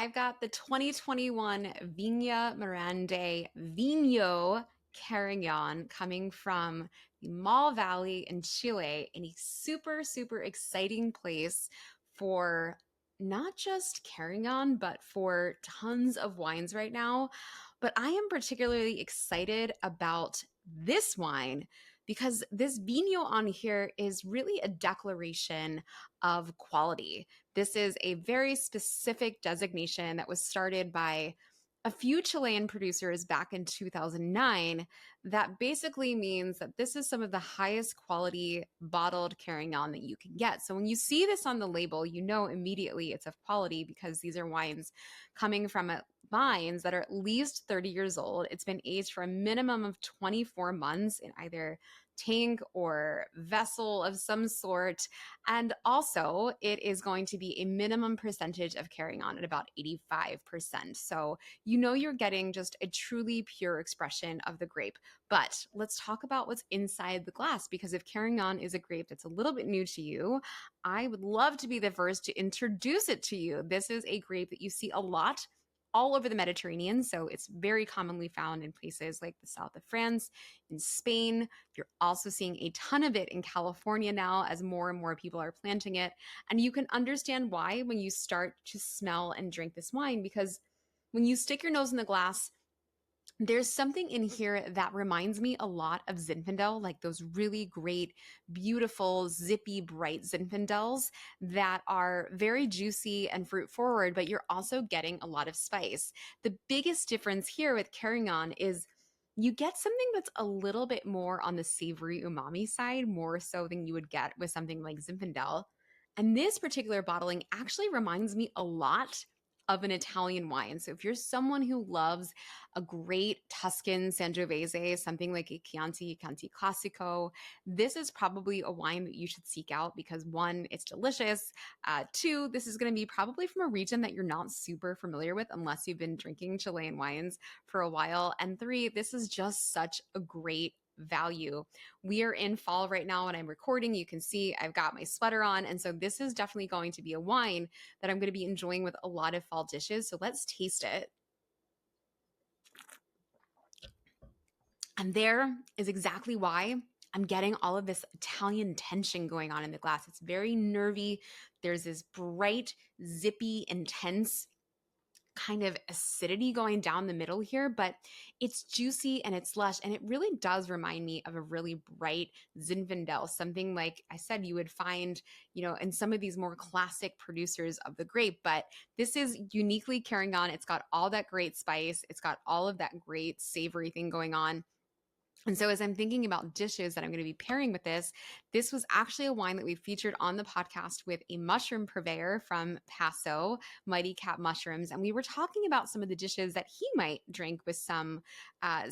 I've got the 2021 Vigna Morande VIGNO Carignan coming from the Maule Valley in Chile, in a super, super exciting place for not just Carignan, but for tons of wines right now. But I am particularly excited about this wine because this vino on here is really a declaration of quality. This is a very specific designation that was started by a few Chilean producers back in 2009 that basically means that this is some of the highest quality bottled Carignan that you can get. So when you see this on the label, you know immediately it's of quality because these are wines coming from vines that are at least 30 years old. It's been aged for a minimum of 24 months in either tank or vessel of some sort. And also, it is going to be a minimum percentage of Carignan at about 85%. So you know you're getting just a truly pure expression of the grape. But let's talk about what's inside the glass, because if Carignan is a grape that's a little bit new to you, I would love to be the first to introduce it to you. This is a grape that you see a lot all over the Mediterranean. So it's very commonly found in places like the south of France, in Spain. You're also seeing a ton of it in California now as more and more people are planting it. And you can understand why when you start to smell and drink this wine, because when you stick your nose in the glass, there's something in here that reminds me a lot of Zinfandel, like those really great, beautiful, zippy, bright Zinfandels that are very juicy and fruit forward, but you're also getting a lot of spice. The biggest difference here with Carignan is you get something that's a little bit more on the savory umami side, more so than you would get with something like Zinfandel. And this particular bottling actually reminds me a lot of an Italian wine. So if you're someone who loves a great Tuscan Sangiovese, something like a Chianti Classico, this is probably a wine that you should seek out because one, it's delicious. Two, this is going to be probably from a region that you're not super familiar with unless you've been drinking Chilean wines for a while. And three, this is just such a great value. We are in fall right now and I'm recording. You can see I've got my sweater on. And so this is definitely going to be a wine that I'm going to be enjoying with a lot of fall dishes. So let's taste it. And there is exactly why I'm getting all of this Italian tension going on in the glass. It's very nervy. There's this bright, zippy, intense kind of acidity going down the middle here, but it's juicy and it's lush. And it really does remind me of a really bright Zinfandel, something like I said, you would find, in some of these more classic producers of the grape, but this is uniquely Carignan. It's got all that great spice. It's got all of that great savory thing going on. And so as I'm thinking about dishes that I'm going to be pairing with this was actually a wine that we featured on the podcast with a mushroom purveyor from Paso, Mighty Cat Mushrooms. And we were talking about some of the dishes that he might drink with some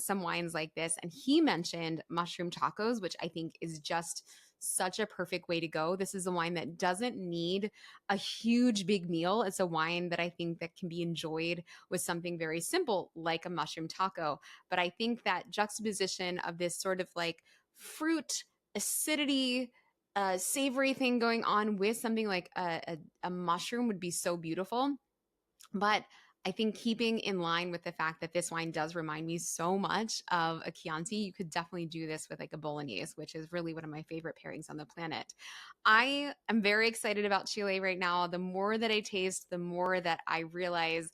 wines like this. And he mentioned mushroom tacos, which I think is just such a perfect way to go. This is a wine that doesn't need a huge big meal. It's a wine that I think that can be enjoyed with something very simple like a mushroom taco. But I think that juxtaposition of this sort of like fruit acidity, savory thing going on with something like a mushroom would be so beautiful. But I think keeping in line with the fact that this wine does remind me so much of a Chianti, you could definitely do this with like a bolognese, which is really one of my favorite pairings on the planet. I am very excited about Chile right now. The more that I taste, the more that I realize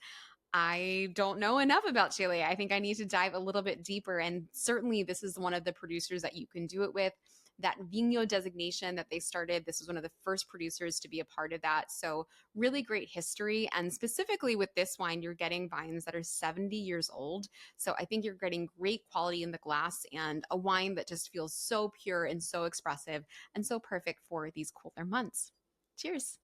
I don't know enough about Chile. I think I need to dive a little bit deeper. And certainly, this is one of the producers that you can do it with. That Vigno designation that they started, this was one of the first producers to be a part of that. So, really great history. And specifically with this wine, you're getting vines that are 70 years old. So, I think you're getting great quality in the glass and a wine that just feels so pure and so expressive and so perfect for these cooler months. Cheers.